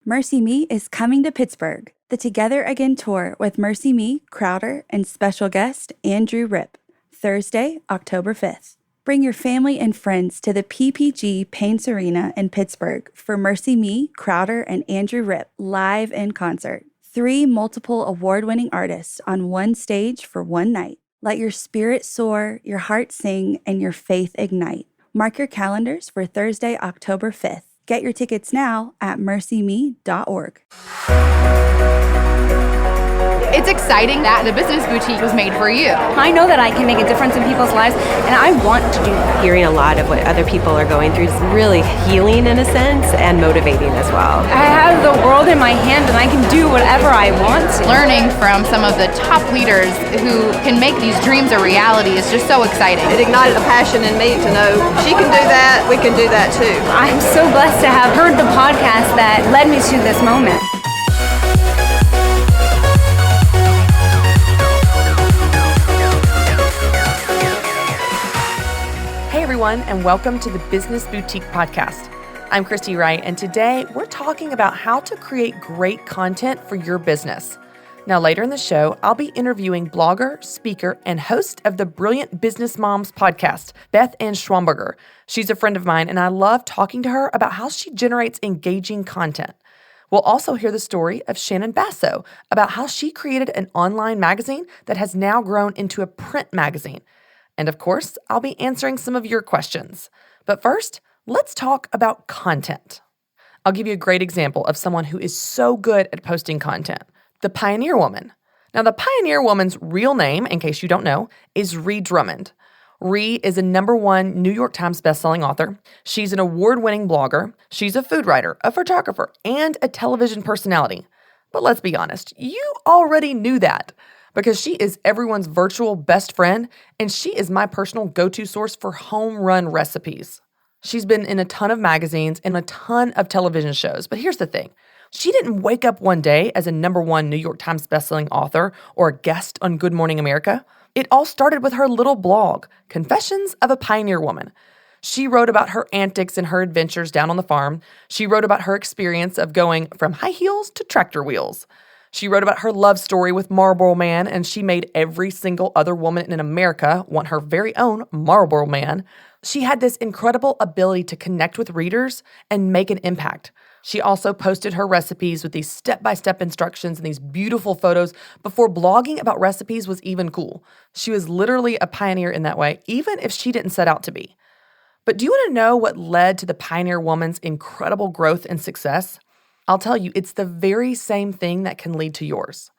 Mercy Me is coming to Pittsburgh. The Together Again tour with Mercy Me, Crowder, and special guest Andrew Ripp. Thursday, October 5th. Bring your family and friends to the PPG Paints Arena in Pittsburgh for Mercy Me, Crowder, and Andrew Ripp live in concert. 3 multiple award-winning artists on one stage for one night. Let your spirit soar, your heart sing, and your faith ignite. Mark your calendars for Thursday, October 5th. Get your tickets now at mercyme.org. It's exciting that the business boutique was made for you. I know that I can make a difference in people's lives, and I want to do that. Hearing a lot of what other people are going through is really healing in a sense and motivating as well. I have the world in my hand, and I can do whatever I want to. Learning from some of the top leaders who can make these dreams a reality is just so exciting. It ignited a passion in me to know she can do that, we can do that too. I'm so blessed to have heard the podcast that led me to this moment. Hey everyone, and welcome to the Business Boutique Podcast. I'm Christy Wright, and today we're talking about how to create great content for your business. Now, later in the show, I'll be interviewing blogger, speaker, and host of the Brilliant Business Moms podcast, Beth Schwamberger. She's a friend of mine, and I love talking to her about how she generates engaging content. We'll also hear the story of Shannon Basso about how she created an online magazine that has now grown into a print magazine. And of course, I'll be answering some of your questions. But first, let's talk about content. I'll give you a great example of someone who is so good at posting content, the Pioneer Woman. Now, the Pioneer Woman's real name, in case you don't know, is Ree Drummond. Ree is a #1 New York Times bestselling author. She's an award-winning blogger. She's a food writer, a photographer, and a television personality. But let's be honest, you already knew that, because she is everyone's virtual best friend, and she is my personal go-to source for home run recipes. She's been in a ton of magazines and a ton of television shows, but here's the thing. She didn't wake up one day as a #1 New York Times bestselling author or a guest on Good Morning America. It all started with her little blog, Confessions of a Pioneer Woman. She wrote about her antics and her adventures down on the farm. She wrote about her experience of going from high heels to tractor wheels. She wrote about her love story with Marlboro Man, and she made every single other woman in America want her very own Marlboro Man. She had this incredible ability to connect with readers and make an impact. She also posted her recipes with these step-by-step instructions and these beautiful photos before blogging about recipes was even cool. She was literally a pioneer in that way, even if she didn't set out to be. But do you want to know what led to the Pioneer Woman's incredible growth and success? I'll tell you, it's the very same thing that can lead to yours.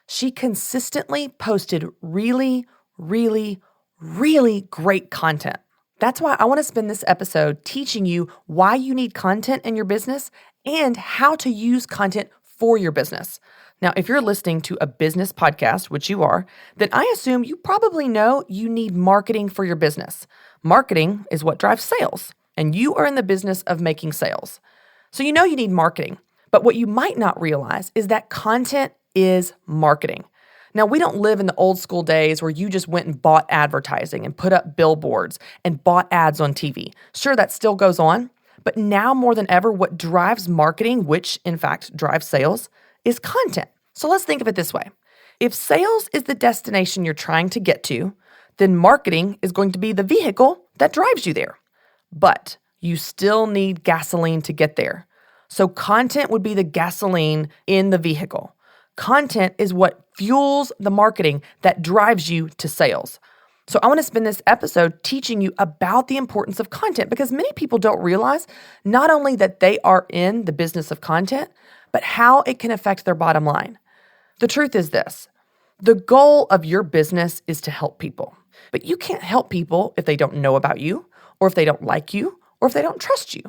She consistently posted really, really, really great content. That's why I want to spend this episode teaching you why you need content in your business and how to use content for your business. Now, if you're listening to a business podcast, which you are, then I assume you probably know you need marketing for your business. Marketing is what drives sales, and you are in the business of making sales. So you know you need marketing. But what you might not realize is that content is marketing. Now, we don't live in the old school days where you just went and bought advertising and put up billboards and bought ads on TV. Sure, that still goes on. But now more than ever, what drives marketing, which in fact drives sales, is content. So let's think of it this way. If sales is the destination you're trying to get to, then marketing is going to be the vehicle that drives you there. But you still need gasoline to get there. So content would be the gasoline in the vehicle. Content is what fuels the marketing that drives you to sales. So I want to spend this episode teaching you about the importance of content, because many people don't realize not only that they are in the business of content, but how it can affect their bottom line. The truth is this: the goal of your business is to help people, but you can't help people if they don't know about you, or if they don't like you, or if they don't trust you.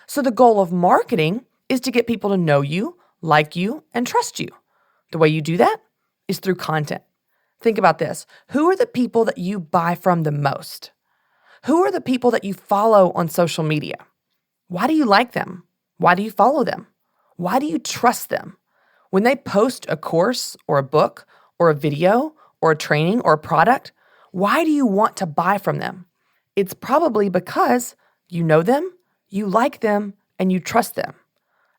So the goal of marketing is to get people to know you, like you, and trust you. The way you do that is through content. Think about this. Who are the people that you buy from the most? Who are the people that you follow on social media? Why do you like them? Why do you follow them? Why do you trust them? When they post a course or a book or a video or a training or a product, why do you want to buy from them? It's probably because you know them, you like them, and you trust them.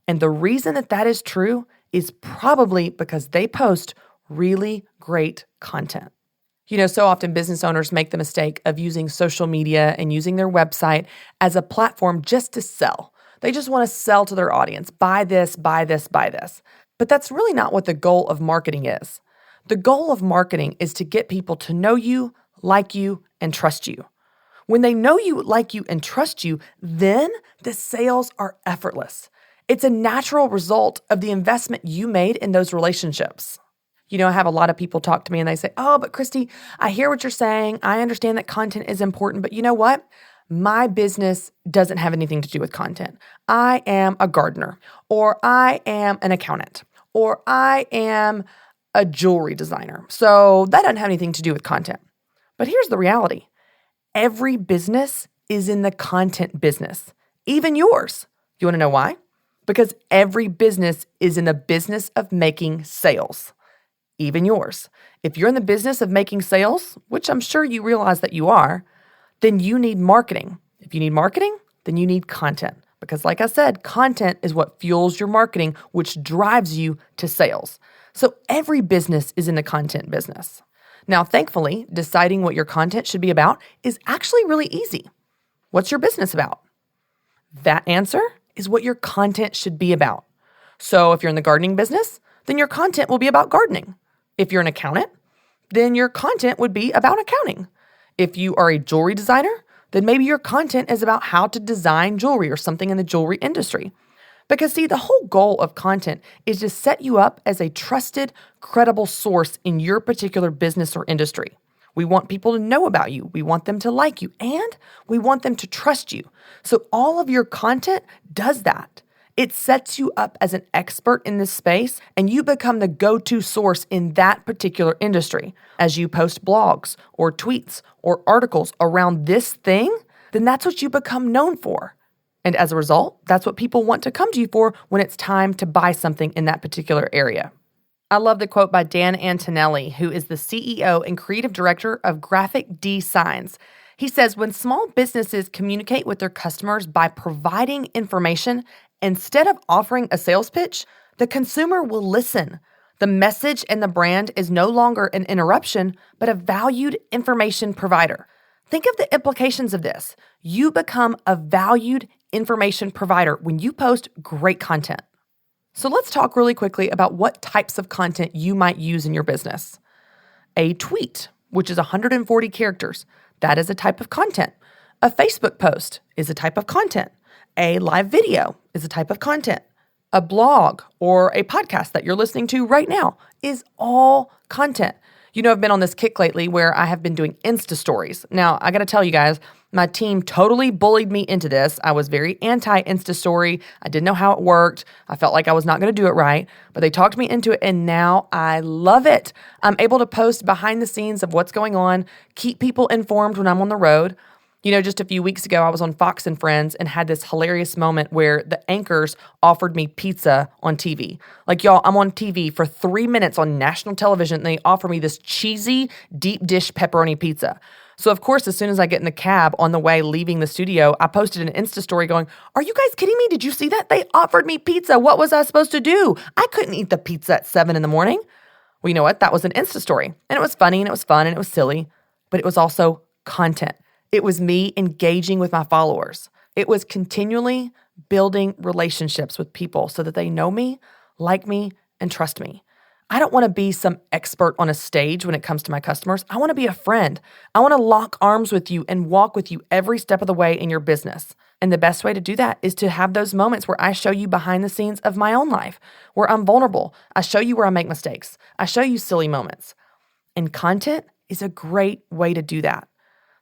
And the reason that that is true is probably because they post really great content. So often business owners make the mistake of using social media and using their website as a platform just to sell. They just want to sell to their audience. Buy this, buy this, buy this. But that's really not what the goal of marketing is. The goal of marketing is to get people to know you, like you, and trust you. When they know you, like you, and trust you, then the sales are effortless. It's a natural result of the investment you made in those relationships. I have a lot of people talk to me and they say, oh, but Christy, I hear what you're saying. I understand that content is important, but you know what? My business doesn't have anything to do with content. I am a gardener, or I am an accountant, or I am a jewelry designer. So that doesn't have anything to do with content. But here's the reality. Every business is in the content business, even yours. You want to know why? Because every business is in the business of making sales. Even yours. If you're in the business of making sales, which I'm sure you realize that you are, then you need marketing. If you need marketing, then you need content. Because like I said, content is what fuels your marketing, which drives you to sales. So every business is in the content business. Now, thankfully, deciding what your content should be about is actually really easy. What's your business about? That answer is what your content should be about. So if you're in the gardening business, then your content will be about gardening. If you're an accountant, then your content would be about accounting. If you are a jewelry designer, then maybe your content is about how to design jewelry or something in the jewelry industry. Because see, the whole goal of content is to set you up as a trusted, credible source in your particular business or industry. We want people to know about you. We want them to like you, and we want them to trust you. So all of your content does that. It sets you up as an expert in this space, and you become the go-to source in that particular industry. As you post blogs or tweets or articles around this thing, then that's what you become known for. And as a result, that's what people want to come to you for when it's time to buy something in that particular area. I love the quote by Dan Antonelli, who is the CEO and creative director of Graphic D Signs. He says, when small businesses communicate with their customers by providing information instead of offering a sales pitch, the consumer will listen. The message and the brand is no longer an interruption, but a valued information provider. Think of the implications of this. You become a valued information provider when you post great content. So let's talk really quickly about what types of content you might use in your business. A tweet, which is 140 characters, that is a type of content. A Facebook post is a type of content. A live video is a type of content. A blog or a podcast that you're listening to right now is all content. I've been on this kick lately where I have been doing Insta stories. Now, I got to tell you guys, my team totally bullied me into this. I was very anti-Insta story. I didn't know how it worked. I felt like I was not going to do it right, but they talked me into it, and now I love it. I'm able to post behind the scenes of what's going on, keep people informed when I'm on the road. Just a few weeks ago, I was on Fox and Friends and had this hilarious moment where the anchors offered me pizza on TV. Like, y'all, I'm on TV for 3 minutes on national television, and they offer me this cheesy, deep dish pepperoni pizza. So, of course, as soon as I get in the cab on the way leaving the studio, I posted an Insta story going, "Are you guys kidding me? Did you see that? They offered me pizza. What was I supposed to do? I couldn't eat the pizza at 7 a.m. Well, you know what? That was an Insta story. And it was funny, and it was fun, and it was silly, but it was also content. It was me engaging with my followers. It was continually building relationships with people so that they know me, like me, and trust me. I don't want to be some expert on a stage when it comes to my customers. I want to be a friend. I want to lock arms with you and walk with you every step of the way in your business. And the best way to do that is to have those moments where I show you behind the scenes of my own life, where I'm vulnerable. I show you where I make mistakes. I show you silly moments. And content is a great way to do that.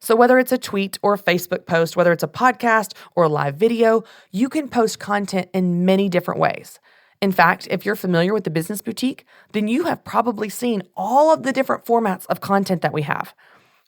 So whether it's a tweet or a Facebook post, whether it's a podcast or a live video, you can post content in many different ways. In fact, if you're familiar with the Business Boutique, then you have probably seen all of the different formats of content that we have.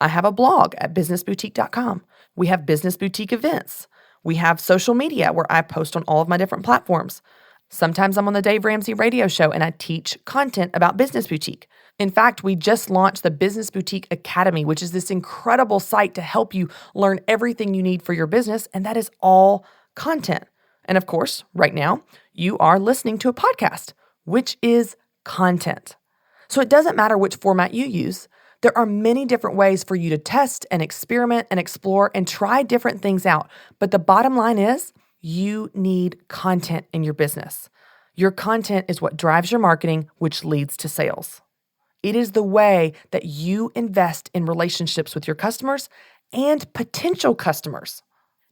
I have a blog at businessboutique.com. We have Business Boutique events. We have social media where I post on all of my different platforms. Sometimes I'm on the Dave Ramsey radio show and I teach content about Business Boutique. In fact, we just launched the Business Boutique Academy, which is this incredible site to help you learn everything you need for your business, and that is all content. And of course, right now, you are listening to a podcast, which is content. So it doesn't matter which format you use. There are many different ways for you to test and experiment and explore and try different things out. But the bottom line is you need content in your business. Your content is what drives your marketing, which leads to sales. It is the way that you invest in relationships with your customers and potential customers.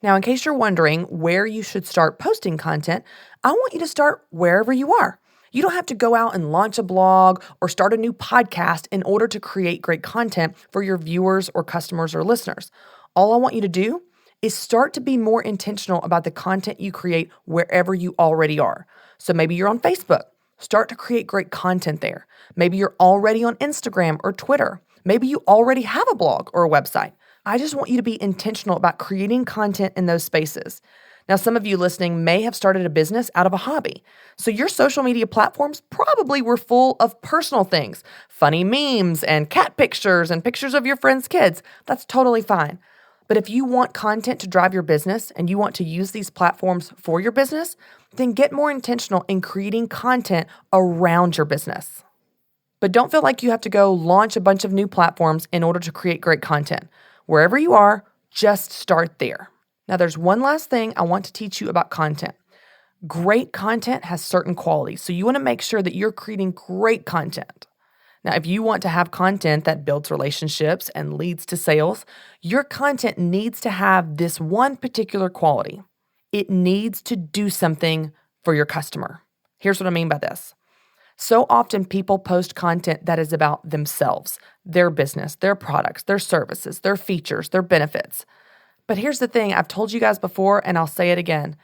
Now, in case you're wondering where you should start posting content, I want you to start wherever you are. You don't have to go out and launch a blog or start a new podcast in order to create great content for your viewers or customers or listeners. All I want you to do is start to be more intentional about the content you create wherever you already are. So maybe you're on Facebook. Start to create great content there. Maybe you're already on Instagram or Twitter. Maybe you already have a blog or a website. I just want you to be intentional about creating content in those spaces. Now, some of you listening may have started a business out of a hobby. So your social media platforms probably were full of personal things, funny memes and cat pictures and pictures of your friends' kids. That's totally fine. But if you want content to drive your business and you want to use these platforms for your business, then get more intentional in creating content around your business. But don't feel like you have to go launch a bunch of new platforms in order to create great content. Wherever you are, just start there. Now, there's one last thing I want to teach you about content. Great content has certain qualities, so you want to make sure that you're creating great content. Now, if you want to have content that builds relationships and leads to sales, your content needs to have this one particular quality. It needs to do something for your customer. Here's what I mean by this. So often people post content that is about themselves, their business, their products, their services, their features, their benefits. But here's the thing, I've told you guys before, and I'll say it again.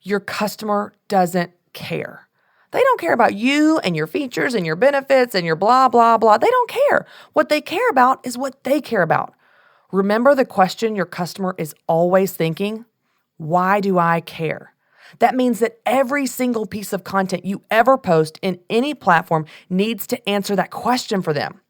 Your customer doesn't care. They don't care about you and your features and your benefits and your blah, blah, blah. They don't care. What they care about is what they care about. Remember the question your customer is always thinking? Why do I care? That means that every single piece of content you ever post in any platform needs to answer that question for them.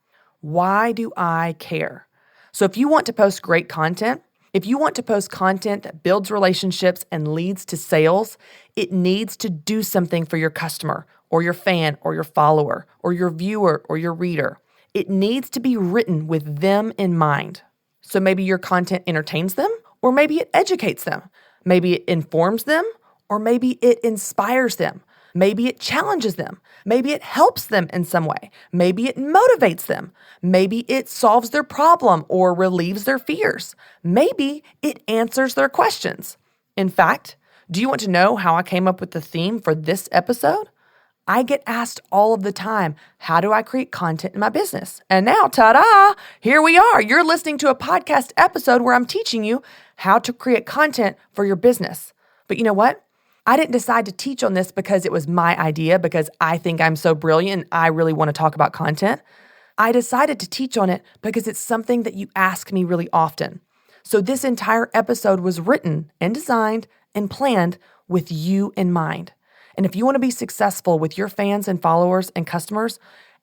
Why do I care? So if you want to post great content, if you want to post content that builds relationships and leads to sales, it needs to do something for your customer or your fan or your follower or your viewer or your reader. It needs to be written with them in mind. So maybe your content entertains them, or maybe it educates them. Maybe it informs them, or maybe it inspires them. Maybe it challenges them. Maybe it helps them in some way. Maybe it motivates them. Maybe it solves their problem or relieves their fears. Maybe it answers their questions. In fact, do you want to know how I came up with the theme for this episode? I get asked all of the time, how do I create content in my business? And now, ta-da, here we are. You're listening to a podcast episode where I'm teaching you how to create content for your business. But you know what? I didn't decide to teach on this because it was my idea, because I think I'm so brilliant and I really want to talk about content. I decided to teach on it because it's something that you ask me really often. So this entire episode was written and designed and planned with you in mind. And if you want to be successful with your fans and followers and customers,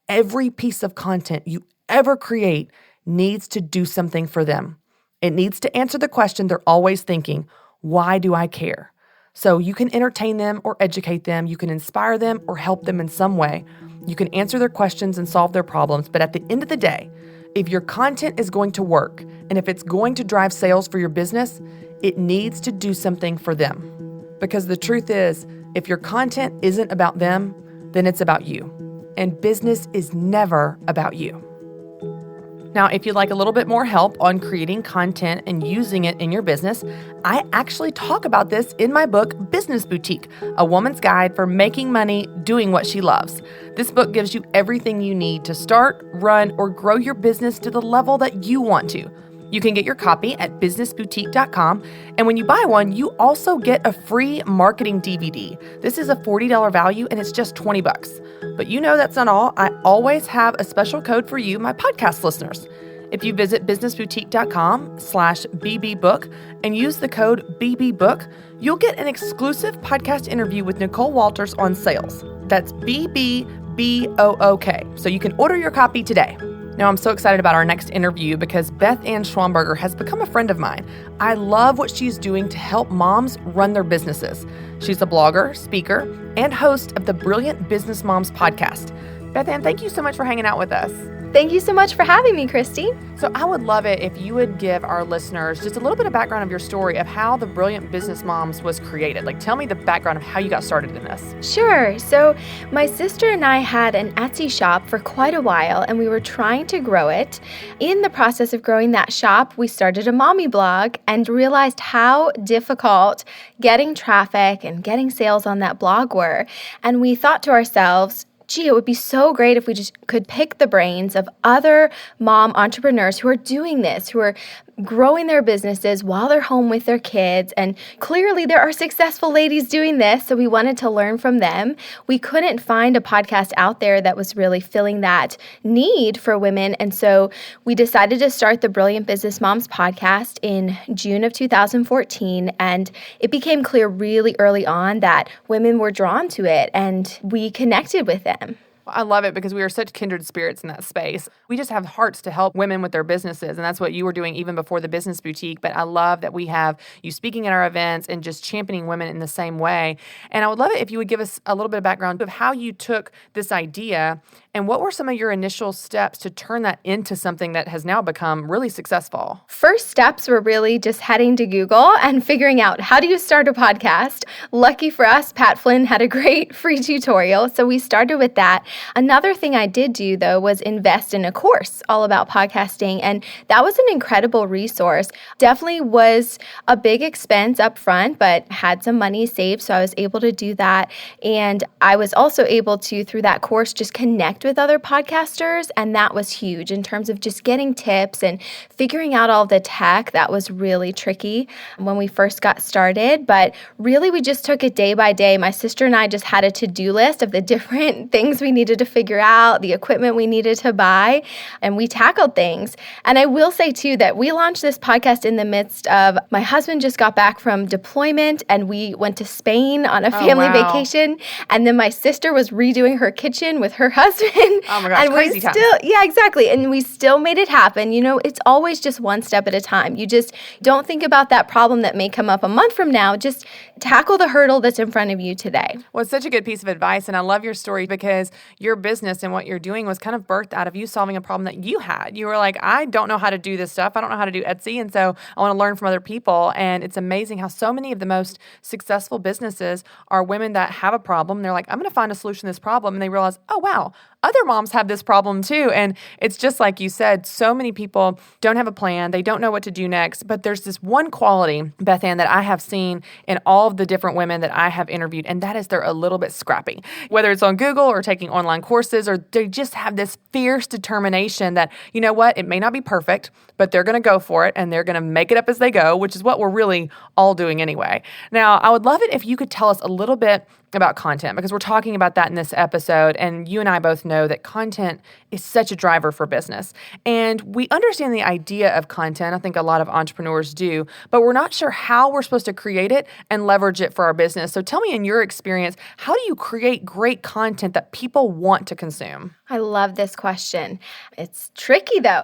every piece of content you ever create needs to do something for them. It needs to answer the question they're always thinking, why do I care? So you can entertain them or educate them, you can inspire them or help them in some way. You can answer their questions and solve their problems, but at the end of the day, if your content is going to work and if it's going to drive sales for your business, it needs to do something for them. Because the truth is, if your content isn't about them, then it's about you. And business is never about you. Now, if you'd like a little bit more help on creating content and using it in your business, I actually talk about this in my book, Business Boutique, A Woman's Guide for Making Money Doing What She Loves. This book gives you everything you need to start, run, or grow your business to the level that you want to. You can get your copy at businessboutique.com, and when you buy one, you also get a free marketing DVD. This is a $40 value, and it's just $20. But you know that's not all. I always have a special code for you, my podcast listeners. If you visit businessboutique.com/bbbook and use the code BBBOOK, you'll get an exclusive podcast interview with Nicole Walters on sales. That's BBBOOK. So you can order your copy today. Now, I'm so excited about our next interview because Beth Schwamberger has become a friend of mine. I love what she's doing to help moms run their businesses. She's a blogger, speaker, and host of the Brilliant Business Moms podcast. Beth Ann, thank you so much for hanging out with us. Thank you so much for having me, Christy. So I would love it if you would give our listeners just a little bit of background of your story of how the Brilliant Business Moms was created. Like, tell me the background of how you got started in this. Sure. So my sister and I had an Etsy shop for quite a while, and we were trying to grow it. In the process of growing that shop, we started a mommy blog and realized how difficult getting traffic and getting sales on that blog were. And we thought to ourselves, gee, it would be so great if we just could pick the brains of other mom entrepreneurs who are doing this, who are growing their businesses while they're home with their kids. And clearly there are successful ladies doing this, so we wanted to learn from them. We couldn't find a podcast out there that was really filling that need for women. And so we decided to start the Brilliant Business Moms podcast in June of 2014. And it became clear really early on that women were drawn to it, and we connected with them. I love it because we are such kindred spirits in that space. We just have hearts to help women with their businesses, and that's what you were doing even before the Business Boutique. But I love that we have you speaking at our events and just championing women in the same way. And I would love it if you would give us a little bit of background of how you took this idea and what were some of your initial steps to turn that into something that has now become really successful? First steps were really just heading to Google and figuring out, how do you start a podcast? Lucky for us, Pat Flynn had a great free tutorial, so we started with that. Another thing I did do, though, was invest in a course all about podcasting, and that was an incredible resource. Definitely was a big expense up front, but had some money saved, so I was able to do that. And I was also able to, through that course, just connect with other podcasters, and that was huge in terms of just getting tips and figuring out all the tech. That was really tricky when we first got started, but really we just took it day by day. My sister and I just had a to-do list of the different things we needed to figure out, the equipment we needed to buy, and we tackled things. And I will say too that we launched this podcast in the midst of my husband just got back from deployment, and we went to Spain on a family vacation, and then my sister was redoing her kitchen with her husband. Oh my gosh, and crazy time. Yeah, exactly. And we still made it happen. You know, it's always just one step at a time. You just don't think about that problem that may come up a month from now. Just tackle the hurdle that's in front of you today. Well, it's such a good piece of advice, and I love your story because your business and what you're doing was kind of birthed out of you solving a problem that you had. You were like, I don't know how to do this stuff. I don't know how to do Etsy, and so I want to learn from other people. And it's amazing how so many of the most successful businesses are women that have a problem. They're like, I'm going to find a solution to this problem, and they realize, oh, wow, other moms have this problem too. And it's just like you said, so many people don't have a plan. They don't know what to do next. But there's this one quality, Beth Ann, that I have seen in all of the different women that I have interviewed, and that is they're a little bit scrappy. Whether it's on Google or taking online courses, or they just have this fierce determination that, you know what, it may not be perfect, but they're going to go for it, and they're going to make it up as they go, which is what we're really all doing anyway. Now, I would love it if you could tell us a little bit about content, because we're talking about that in this episode, and you and I both know that content is such a driver for business. And we understand the idea of content. I think a lot of entrepreneurs do, but we're not sure how we're supposed to create it and leverage it for our business. So tell me, in your experience, how do you create great content that people want to consume? I love this question. It's tricky though.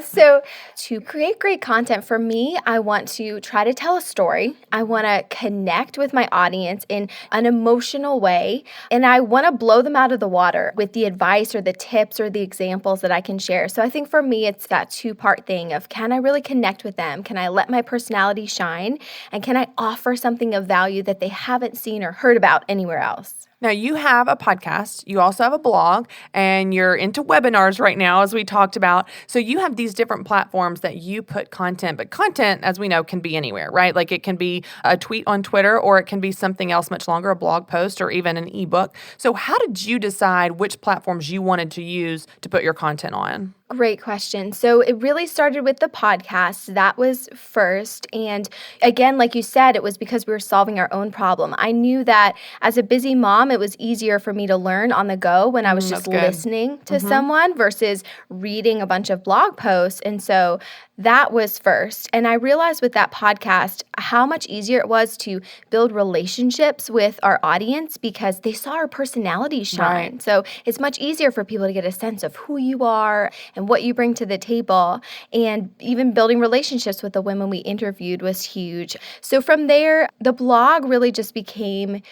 So to create great content for me, I want to try to tell a story. I want to connect with my audience in an emotional way, and I want to blow them out of the water with the advice or the tips or the examples that I can share. So I think for me, it's that two-part thing of, can I really connect with them? Can I let my personality shine? And can I offer something of value that they haven't seen or heard about anywhere else? Now, you have a podcast, you also have a blog, and you're into webinars right now, as we talked about. So you have these different platforms that you put content, but content, as we know, can be anywhere, right? Like it can be a tweet on Twitter, or it can be something else much longer, a blog post, or even an ebook. So how did you decide which platforms you wanted to use to put your content on? Great question. So it really started with the podcast. That was first. And again, like you said, it was because we were solving our own problem. I knew that as a busy mom, it was easier for me to learn on the go when I was just listening to someone versus reading a bunch of blog posts. And so that was first. And I realized with that podcast how much easier it was to build relationships with our audience because they saw our personality shine. Right. So it's much easier for people to get a sense of who you are and and what you bring to the table. And even building relationships with the women we interviewed was huge. So from there, the blog really just became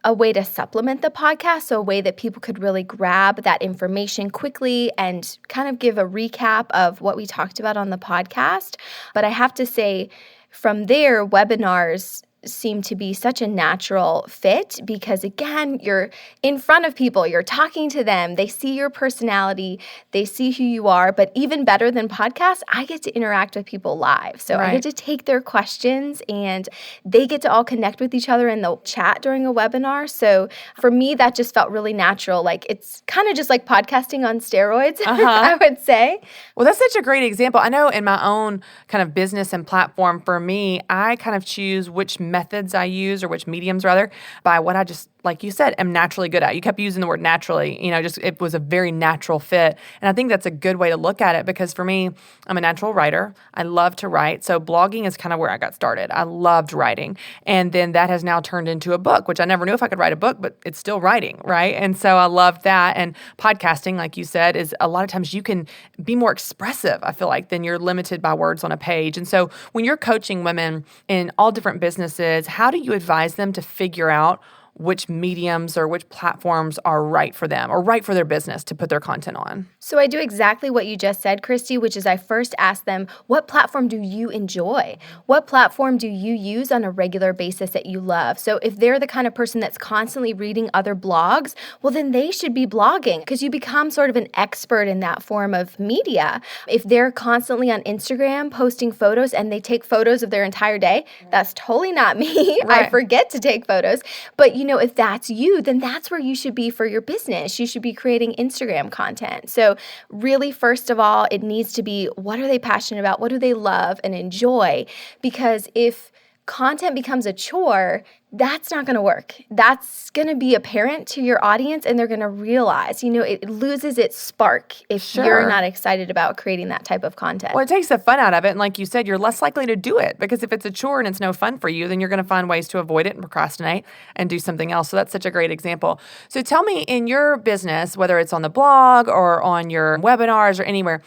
a way to supplement the podcast, so a way that people could really grab that information quickly and kind of give a recap of what we talked about on the podcast. But I have to say, from there, webinars seem to be such a natural fit because, again, you're in front of people, you're talking to them, they see your personality, they see who you are, but even better than podcasts, I get to interact with people live. So I get to take their questions and they get to all connect with each other in the chat during a webinar. So for me, that just felt really natural. Like it's kind of just like podcasting on steroids, I would say. Well, that's such a great example. I know in my own kind of business and platform, for me, I kind of choose which methods I use, or which mediums rather, by what I just, like you said, am naturally good at. You kept using the word naturally, just it was a very natural fit. And I think that's a good way to look at it because for me, I'm a natural writer. I love to write. So blogging is kind of where I got started. I loved writing. And then that has now turned into a book, which I never knew if I could write a book, but it's still writing, right? And so I love that. And podcasting, like you said, is a lot of times you can be more expressive, I feel like, than you're limited by words on a page. And so when you're coaching women in all different businesses, how do you advise them to figure out which mediums or which platforms are right for them or right for their business to put their content on? So I do exactly what you just said, Christy, which is I first ask them, what platform do you enjoy? What platform do you use on a regular basis that you love? So if they're the kind of person that's constantly reading other blogs, well, then they should be blogging because you become sort of an expert in that form of media. If they're constantly on Instagram posting photos and they take photos of their entire day, that's totally not me. Right. I forget to take photos. But if that's you, then that's where you should be for your business. You should be creating Instagram content. So really, first of all, it needs to be, what are they passionate about? What do they love and enjoy? Because if content becomes a chore, that's not going to work. That's going to be apparent to your audience, and they're going to realize, it loses its spark if you're not excited about creating that type of content. Well, it takes the fun out of it. And like you said, you're less likely to do it because if it's a chore and it's no fun for you, then you're going to find ways to avoid it and procrastinate and do something else. So that's such a great example. So tell me, in your business, whether it's on the blog or on your webinars or anywhere,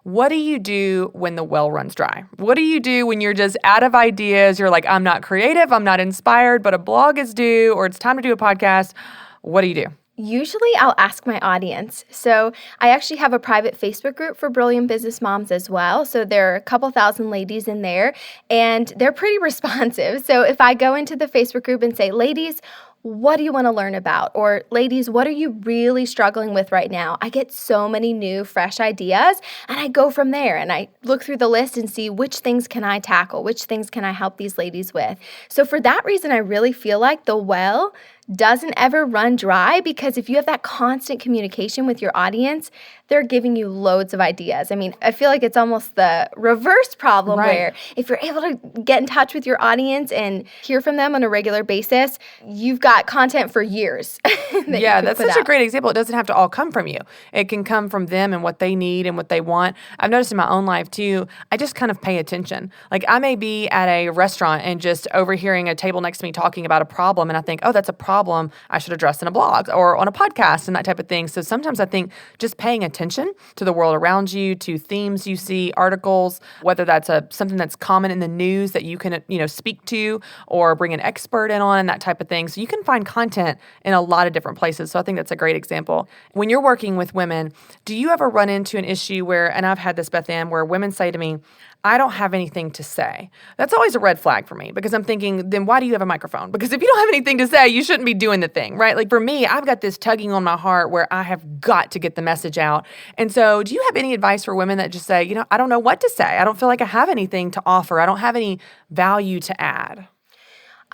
what do you do when the well runs dry? What do you do when you're just out of ideas? You're like, I'm not creative, I'm not inspired, but a blog is due or it's time to do a podcast. What do you do? Usually I'll ask my audience. So I actually have a private Facebook group for Brilliant Business Moms as well. So there are a couple thousand ladies in there and they're pretty responsive. So if I go into the Facebook group and say, ladies, what do you want to learn about? Or ladies, what are you really struggling with right now? I get so many new, fresh ideas, and I go from there and I look through the list and see which things can I tackle, which things can I help these ladies with. So for that reason, I really feel like the well doesn't ever run dry because if you have that constant communication with your audience, they're giving you loads of ideas. I mean, I feel like it's almost the reverse problem where if you're able to get in touch with your audience and hear from them on a regular basis, you've got content for years. Yeah, that's such a great example. It doesn't have to all come from you. It can come from them and what they need and what they want. I've noticed in my own life too, I just kind of pay attention. Like I may be at a restaurant and just overhearing a table next to me talking about a problem and I think, oh, that's a problem I should address in a blog or on a podcast and that type of thing. So sometimes I think just paying attention to the world around you, to themes you see, articles, whether that's something that's common in the news that you can speak to or bring an expert in on and that type of thing. So you can find content in a lot of different places. So I think that's a great example. When you're working with women, do you ever run into an issue where, and I've had this, Beth Ann, where women say to me, I don't have anything to say. That's always a red flag for me because I'm thinking, then why do you have a microphone? Because if you don't have anything to say, you shouldn't be doing the thing, right? Like for me, I've got this tugging on my heart where I have got to get the message out. And so do you have any advice for women that just say, I don't know what to say. I don't feel like I have anything to offer. I don't have any value to add.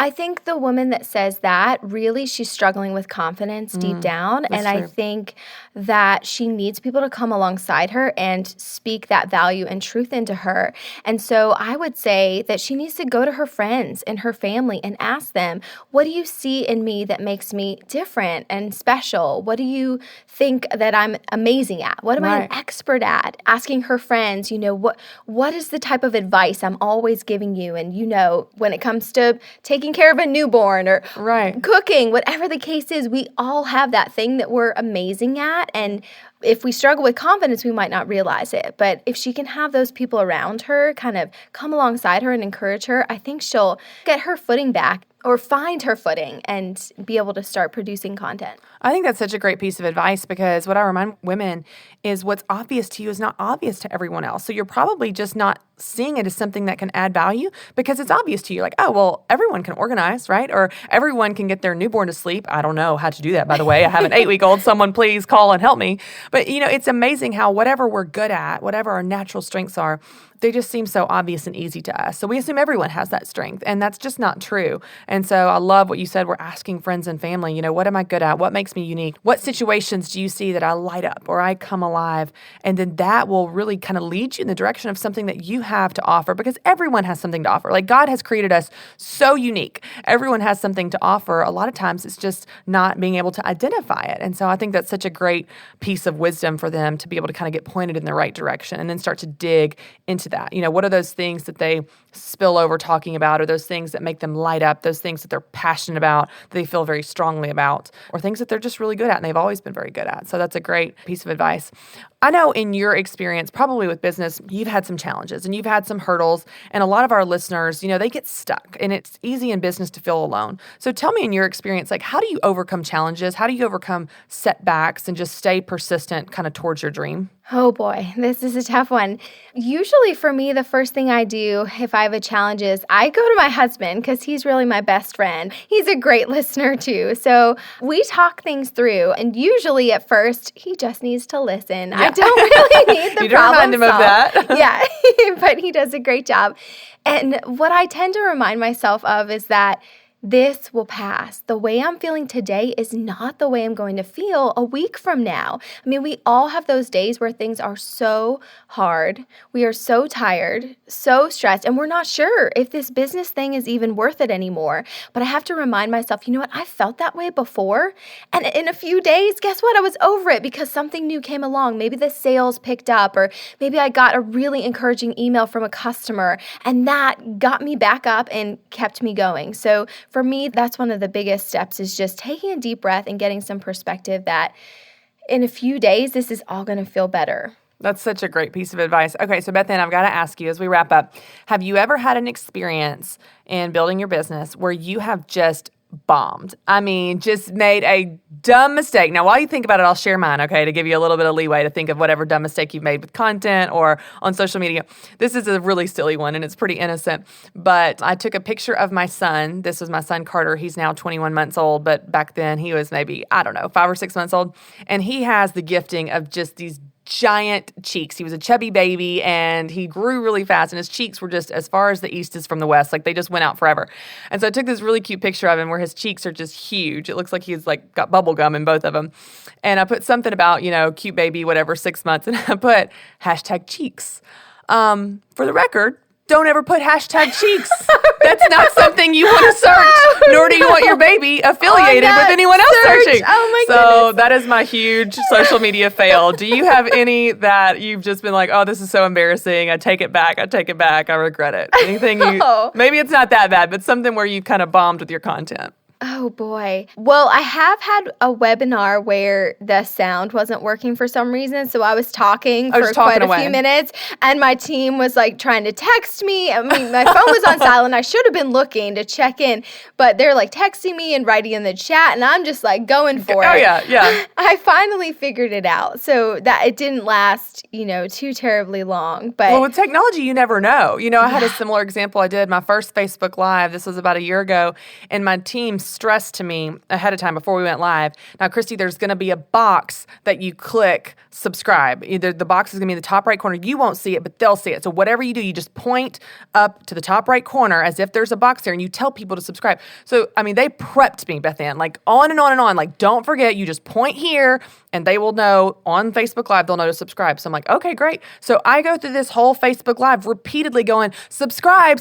I think the woman that says that, really, she's struggling with confidence deep down. And I think that she needs people to come alongside her and speak that value and truth into her. And so I would say that she needs to go to her friends and her family and ask them, what do you see in me that makes me different and special? What do you think that I'm amazing at? What am I an expert at? Asking her friends, what is the type of advice I'm always giving you? And when it comes to taking taking care of a newborn or Right. cooking, whatever the case is, we all have that thing that we're amazing at. And if we struggle with confidence, we might not realize it. But if she can have those people around her kind of come alongside her and encourage her, I think she'll get her footing back or find her footing and be able to start producing content. I think that's such a great piece of advice because what I remind women is what's obvious to you is not obvious to everyone else. So you're probably just not seeing it as something that can add value because it's obvious to you. Like, oh, well, everyone can organize, right? Or everyone can get their newborn to sleep. I don't know how to do that, by the way. I have an 8-week-old. Someone please call and help me. But, it's amazing how whatever we're good at, whatever our natural strengths are, they just seem so obvious and easy to us. So we assume everyone has that strength, and that's just not true. And so I love what you said. We're asking friends and family, what am I good at? What makes me unique? What situations do you see that I light up or I come alive? And then that will really kind of lead you in the direction of something that you have to offer because everyone has something to offer. Like God has created us so unique. Everyone has something to offer. A lot of times it's just not being able to identify it. And so I think that's such a great piece of wisdom for them to be able to kind of get pointed in the right direction and then start to dig into that. What are those things that they spill over talking about, or those things that make them light up, those things that they're passionate about, that they feel very strongly about, or things that they're just really good at and they've always been very good at. So that's a great piece of advice. I know in your experience, probably with business, you've had some challenges and you've had some hurdles. And a lot of our listeners, they get stuck and it's easy in business to feel alone. So tell me in your experience, like how do you overcome challenges? How do you overcome setbacks and just stay persistent kind of towards your dream? Oh boy, this is a tough one. Usually for me, the first thing I do if I have a challenge is I go to my husband because he's really my best friend. He's a great listener too. So we talk things through and usually at first he just needs to listen. Yeah. I don't really need the you don't remind him solved. Of that. Yeah, but he does a great job. And what I tend to remind myself of is that this will pass. The way I'm feeling today is not the way I'm going to feel a week from now. I mean, we all have those days where things are so hard. We are so tired, so stressed, and we're not sure if this business thing is even worth it anymore. But I have to remind myself, you know what? I felt that way before. And in a few days, guess what? I was over it because something new came along. Maybe the sales picked up, or maybe I got a really encouraging email from a customer, and that got me back up and kept me going. So for me, that's one of the biggest steps is just taking a deep breath and getting some perspective that in a few days, this is all going to feel better. That's such a great piece of advice. Okay, so Beth Ann, I've got to ask you as we wrap up, have you ever had an experience in building your business where you have just bombed? I mean, just made a dumb mistake. Now, while you think about it, I'll share mine, okay, to give you a little bit of leeway to think of whatever dumb mistake you've made with content or on social media. This is a really silly one, and it's pretty innocent, but I took a picture of my son. This was my son, Carter. He's now 21 months old, but back then he was maybe, 5 or 6 months old, and he has the gifting of just these giant cheeks. He was a chubby baby and he grew really fast and his cheeks were just as far as the east is from the west. Like they just went out forever. And so I took this really cute picture of him where his cheeks are just huge. It looks like he's like got bubble gum in both of them. And I put something about, cute baby, whatever, 6 months. And I put #cheeks. For the record, don't ever put #cheeks. That's not something you want to search, nor do you want your baby affiliated with anyone else searching. Oh my goodness. So that is my huge social media fail. Do you have any that you've just been like, oh, this is so embarrassing. I take it back. I regret it. Anything maybe it's not that bad, but something where you've kind of bombed with your content. Oh, boy. Well, I have had a webinar where the sound wasn't working for some reason. So I was talking for quite a few minutes and my team was like trying to text me. I mean, my phone was on silent. I should have been looking to check in, but they're like texting me and writing in the chat and I'm just like going for it. Oh, yeah. I finally figured it out. So that it didn't last, too terribly long. But well, with technology, you never know. I had a similar example. I did my first Facebook Live. This was about a year ago and my team stressed to me ahead of time before we went live. Now, Christy, there's going to be a box that you click subscribe. Either the box is going to be in the top right corner. You won't see it, but they'll see it. So whatever you do, you just point up to the top right corner as if there's a box there and you tell people to subscribe. So, they prepped me, Beth Ann, like on and on and on. Like, don't forget, you just point here and they will know on Facebook Live, they'll know to subscribe. So I'm like, okay, great. So I go through this whole Facebook Live repeatedly going, subscribe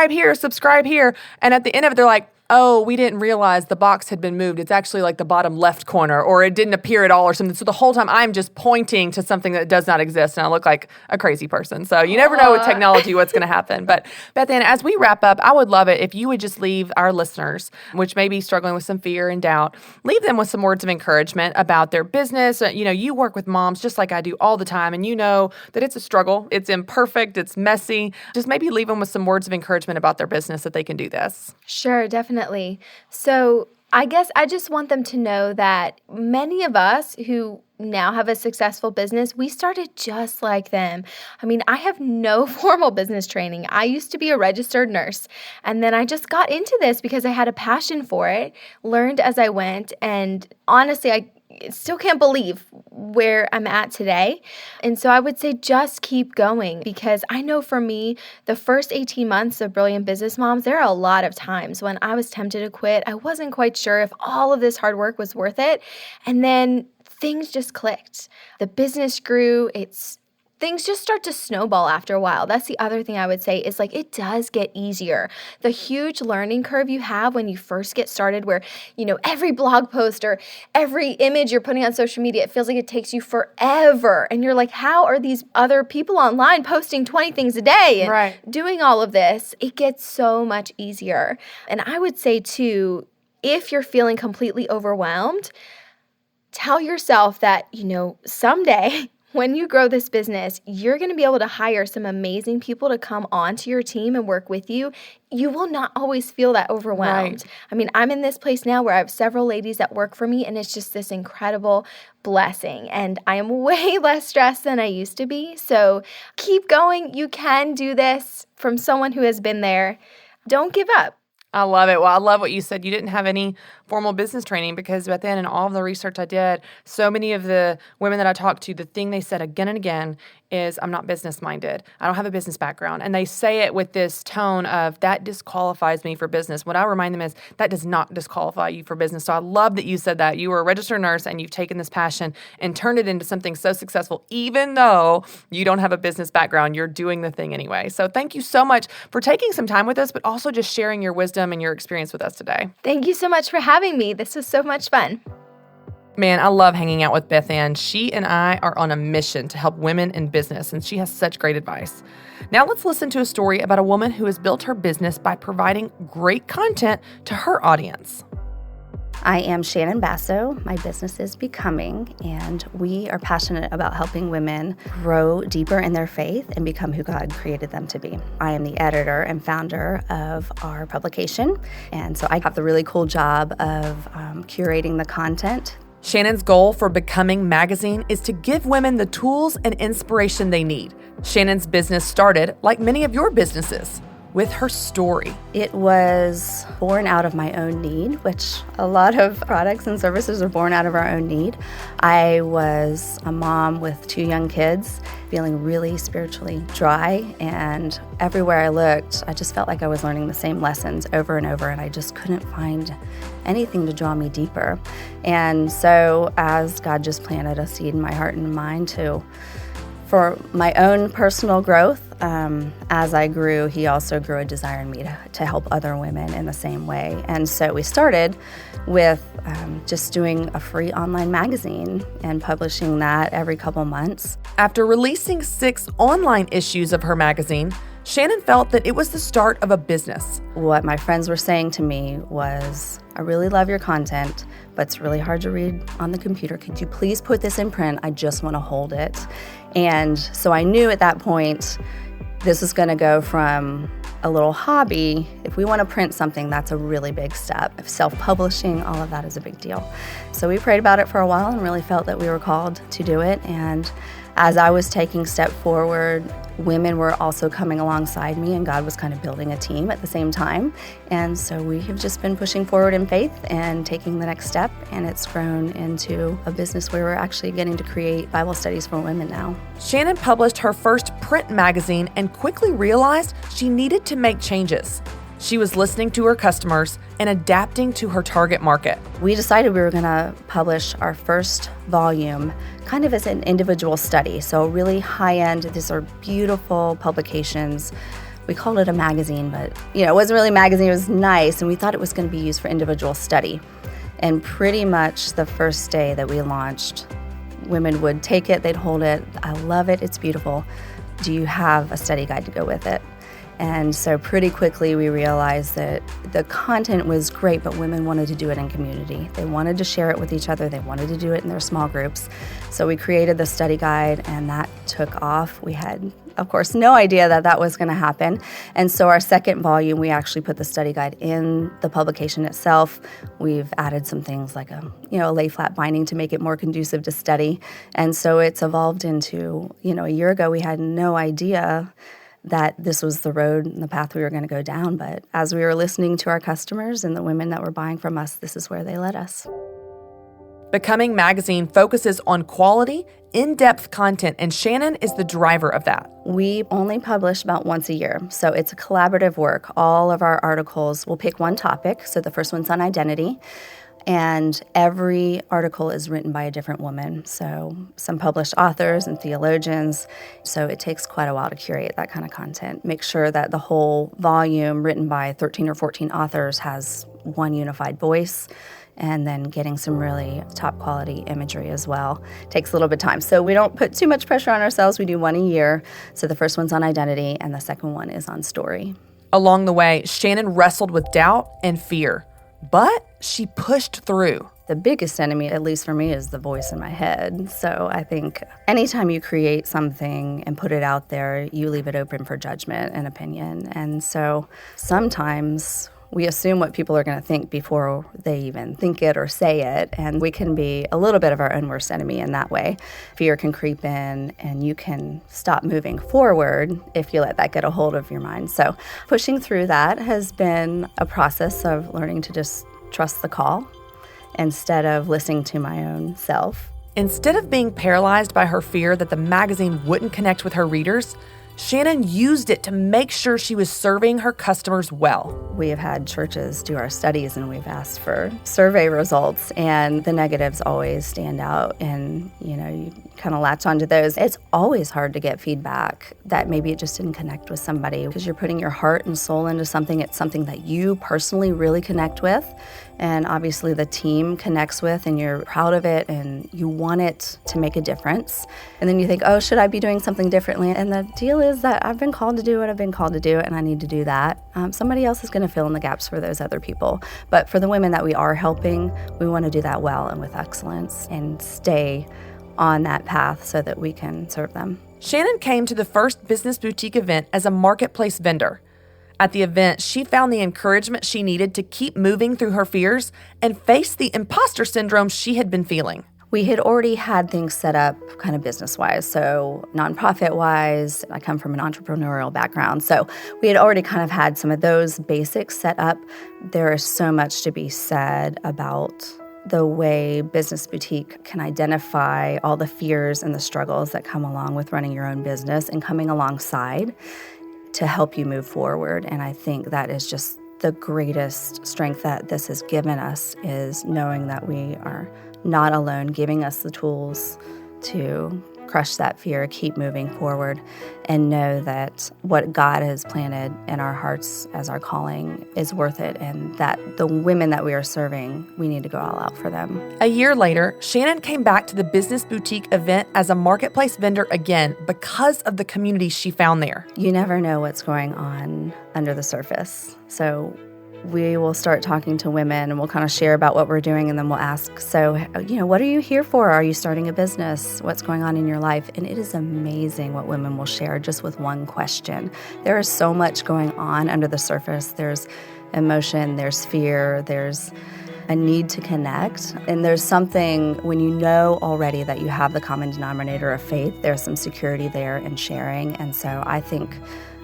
here. And at the end of it, they're like, oh, we didn't realize the box had been moved. It's actually like the bottom left corner, or it didn't appear at all or something. So the whole time I'm just pointing to something that does not exist, and I look like a crazy person. So you never know with technology what's going to happen. But Beth Ann, as we wrap up, I would love it if you would just leave our listeners, which may be struggling with some fear and doubt, leave them with some words of encouragement about their business. You work with moms just like I do all the time, and you know that it's a struggle. It's imperfect. It's messy. Just maybe leave them with some words of encouragement about their business that they can do this. Sure, definitely. So I guess I just want them to know that many of us who now have a successful business, we started just like them. I mean, I have no formal business training. I used to be a registered nurse, and then I just got into this because I had a passion for it, learned as I went, and honestly, I still can't believe where I'm at today. And so I would say just keep going, because I know for me, the first 18 months of Brilliant Business Moms, there are a lot of times when I was tempted to quit. I wasn't quite sure if all of this hard work was worth it. And then things just clicked. The business grew. Things just start to snowball after a while. That's the other thing I would say is it does get easier. The huge learning curve you have when you first get started where, every blog post or every image you're putting on social media, it feels like it takes you forever. And you're like, how are these other people online posting 20 things a day and doing all of this? It gets so much easier. And I would say too, if you're feeling completely overwhelmed, tell yourself that, someday when you grow this business, you're going to be able to hire some amazing people to come onto your team and work with you. You will not always feel that overwhelmed. Right. I mean, I'm in this place now where I have several ladies that work for me, and it's just this incredible blessing. And I am way less stressed than I used to be. So keep going. You can do this from someone who has been there. Don't give up. I love it. Well, I love what you said. You didn't have any formal business training, because Beth Ann, in all of the research I did, so many of the women that I talked to, the thing they said again and again is, I'm not business minded. I don't have a business background. And they say it with this tone of, that disqualifies me for business. What I remind them is, that does not disqualify you for business. So I love that you said that. You were a registered nurse and you've taken this passion and turned it into something so successful, even though you don't have a business background. You're doing the thing anyway. So thank you so much for taking some time with us, but also just sharing your wisdom and your experience with us today. Thank you so much for having me. This was so much fun. Man, I love hanging out with Beth Ann. She and I are on a mission to help women in business, and she has such great advice. Now let's listen to a story about a woman who has built her business by providing great content to her audience. I am Shannon Basso. My business is Becoming, and we are passionate about helping women grow deeper in their faith and become who God created them to be. I am the editor and founder of our publication, and so I have the really cool job of curating the content. Shannon's goal for Becoming magazine is to give women the tools and inspiration they need. Shannon's business started, like many of your businesses, with her story. It was born out of my own need, which a lot of products and services are born out of our own need. I was a mom with 2 young kids, feeling really spiritually dry, and everywhere I looked, I just felt like I was learning the same lessons over and over, and I just couldn't find anything to draw me deeper. And so as God just planted a seed in my heart and mind for my own personal growth, as I grew, he also grew a desire in me to help other women in the same way. And so we started with just doing a free online magazine and publishing that every couple months. After releasing 6 online issues of her magazine, Shannon felt that it was the start of a business. What my friends were saying to me was, I really love your content, but it's really hard to read on the computer. Could you please put this in print? I just want to hold it. And so I knew at that point, this is going to go from a little hobby. If we want to print something, that's a really big step. Self-publishing, all of that is a big deal. So we prayed about it for a while and really felt that we were called to do it. And as I was taking step forward, women were also coming alongside me, and God was kind of building a team at the same time. And so we have just been pushing forward in faith and taking the next step, and it's grown into a business where we're actually getting to create Bible studies for women now. Shannon published her first print magazine and quickly realized she needed to make changes. She was listening to her customers and adapting to her target market. We decided we were going to publish our first volume kind of as an individual study. So really high-end, these are beautiful publications We called it a magazine, but it wasn't really a magazine. It was nice, and we thought it was going to be used for individual study. And pretty much the first day that we launched, women would take it, they'd hold it. I love it, it's beautiful. Do you have a study guide to go with it? And so pretty quickly we realized that the content was great, but women wanted to do it in community. They wanted to share it with each other. They wanted to do it in their small groups. So we created the study guide, and that took off. We had, of course, no idea that that was going to happen. And so our second volume, we actually put the study guide in the publication itself. We've added some things like a lay flat binding to make it more conducive to study. And so it's evolved into, a year ago we had no idea that this was the road and the path we were going to go down. But as we were listening to our customers and the women that were buying from us, this is where they led us. Becoming Magazine focuses on quality, in-depth content, and Shannon is the driver of that. We only publish about once a year, so it's a collaborative work. All of our articles will pick one topic. So the first one's on identity. And every article is written by a different woman, so some published authors and theologians. So it takes quite a while to curate that kind of content. Make sure that the whole volume written by 13 or 14 authors has one unified voice, and then getting some really top quality imagery as well. Takes a little bit of time. So we don't put too much pressure on ourselves. We do one a year. So the first one's on identity, and the second one is on story. Along the way, Shannon wrestled with doubt and fear. But she pushed through. The biggest enemy, at least for me, is the voice in my head. So I think anytime you create something and put it out there, you leave it open for judgment and opinion. And so sometimes we assume what people are going to think before they even think it or say it, and we can be a little bit of our own worst enemy in that way. Fear can creep in, and you can stop moving forward if you let that get a hold of your mind. So pushing through that has been a process of learning to just trust the call instead of listening to my own self. Instead of being paralyzed by her fear that the magazine wouldn't connect with her readers, Shannon used it to make sure she was serving her customers well. We have had churches do our studies, and we've asked for survey results, and the negatives always stand out, and you kind of latch onto those. It's always hard to get feedback that maybe it just didn't connect with somebody, because you're putting your heart and soul into something. It's something that you personally really connect with, and obviously the team connects with, and you're proud of it, and you want it to make a difference. And then you think, oh, should I be doing something differently? And the deal is that I've been called to do what I've been called to do, and I need to do that. Somebody else is going to fill in the gaps for those other people. But for the women that we are helping, we want to do that well and with excellence and stay on that path so that we can serve them. Shannon came to the first Business Boutique event as a marketplace vendor. At the event, she found the encouragement she needed to keep moving through her fears and face the imposter syndrome she had been feeling. We had already had things set up kind of business-wise, so nonprofit-wise. I come from an entrepreneurial background, so we had already kind of had some of those basics set up. There is so much to be said about the way Business Boutique can identify all the fears and the struggles that come along with running your own business and coming alongside to help you move forward. And I think that is just the greatest strength that this has given us, is knowing that we are not alone, giving us the tools to crush that fear, keep moving forward, and know that what God has planted in our hearts as our calling is worth it, and that the women that we are serving, we need to go all out for them. A year later, Shannon came back to the Business Boutique event as a marketplace vendor again because of the community she found there. You never know what's going on under the surface. So we will start talking to women, and we'll kind of share about what we're doing, and then we'll ask, so, what are you here for? Are you starting a business? What's going on in your life? And it is amazing what women will share just with one question. There is so much going on under the surface. There's emotion, there's fear, there's a need to connect. And there's something, when you know already that you have the common denominator of faith, there's some security there in sharing. And so I think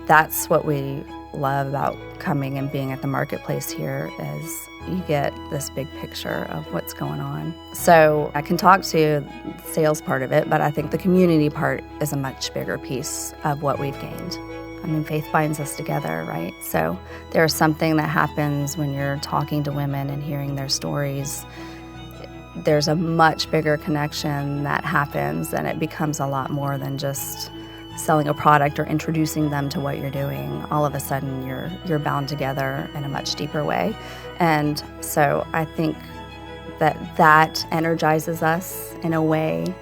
that's what we love about coming and being at the marketplace here, is you get this big picture of what's going on. So I can talk to the sales part of it, but I think the community part is a much bigger piece of what we've gained. I mean, faith binds us together, right? So there's something that happens when you're talking to women and hearing their stories. There's a much bigger connection that happens, and it becomes a lot more than just selling a product or introducing them to what you're doing, all of a sudden you're bound together in a much deeper way. And so I think that energizes us in a way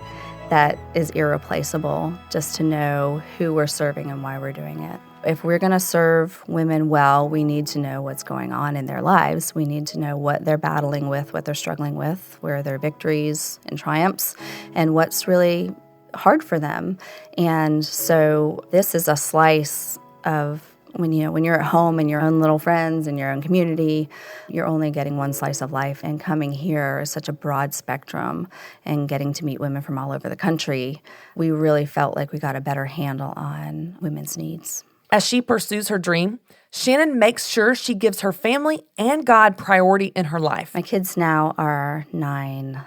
that is irreplaceable, just to know who we're serving and why we're doing it. If we're going to serve women well, we need to know what's going on in their lives. We need to know what they're battling with, what they're struggling with, where are their victories and triumphs, and what's really hard for them. And so this is a slice of when you're at home and your own little friends and your own community, you're only getting one slice of life. And coming here is such a broad spectrum and getting to meet women from all over the country, we really felt like we got a better handle on women's needs. As she pursues her dream, Shannon makes sure she gives her family and God priority in her life. My kids now are 9,